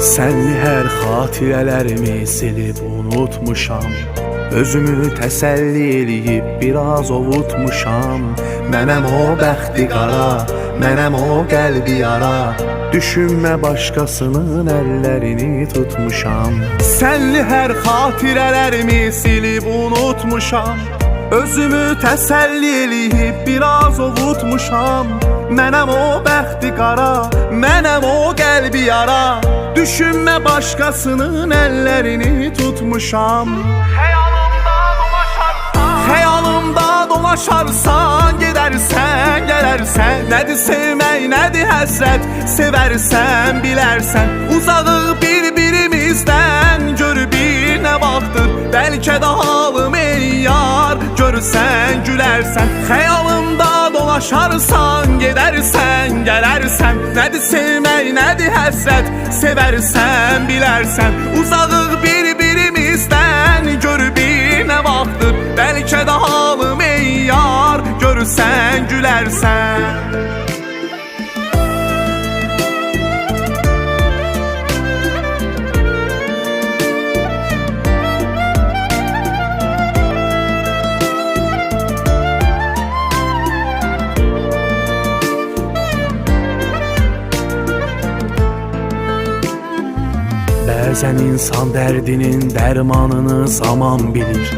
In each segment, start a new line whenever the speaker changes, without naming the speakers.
Sənli hər xatirələrimi silib unutmuşam. Özümü təsəlli eləyib biraz ovutmuşam. Mənəm o bəxti qara, mənəm o qəlbi yara. Düşünmə başqasının əllərini tutmuşam. Sənli hər xatirələrimi silib unutmuşam. Özümü təsəlli eləyib biraz ovutmuşam. Mənəm o bəxti qara, mənəm o qəlbi yara. Düşünmə başqasının əllərini tutmuşam. Xəyalımda dolaşarsan, gedərsən, gələrsən. Nədir sevmək, nədir həsrət, sevərsən, bilərsən. Uzağıq bir-birimizdən, gör bir nə vaxtdır. Bəlkə də halım ey yar, görsən, gülərsən. Xəyalımda dolaşarsan, gedərsən, gələrsən. Nədir sevmək, nədir həsrət, sevərsən, bilərsən. Uzağıq bir-birimizdən, gör bir nə vaxtdır. Bəlkə də halım ey yar, görsən, gülərsən. Bəzən insan dərdinin dərmanını zaman bilir.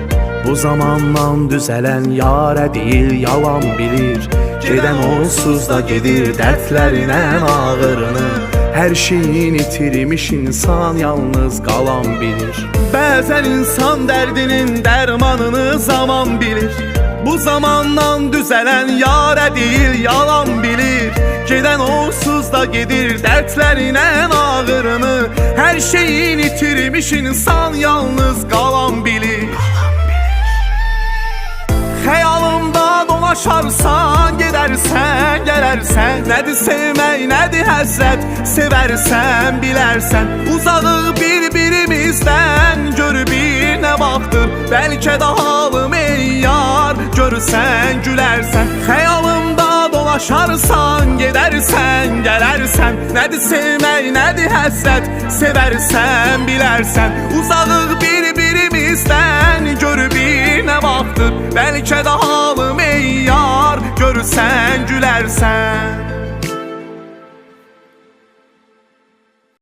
Bu zamandan düzələn yarə deyil, yalan bilir. Gedən onsuz da gedir dərdlərin ən ağırını. Hər şeyin itirmiş insan yalnız qalan bilir. Bəzən insan dərdinin dərmanını zaman bilir. Bu zamandan düzələn yarə deyil, yalan bilir. Gedən onsuz da gedir dərdlərin ən ağırını. Hər şeyin itirmiş insan yalnız qalan bilir. Xəyalımda dolaşarsan, gedərsən, gələrsən. Nədir sevmək, nədir həsrət, sevərsən, bilərsən. Uzağıq bir-birimizdən, gör bir nə vaxtdır. Bəlkə də halım ey yar, görsən, gülərsən. Xəyalımda dolaşarsan, gedərsən, gələrsən. Nədir sevmək, nədir həsrət, sevərsən, bilərsən. Uzağıq bir-birimizdən, gör bir nə vaxtdır. Bəlkə də halım ey yar, görsən, gülərsən.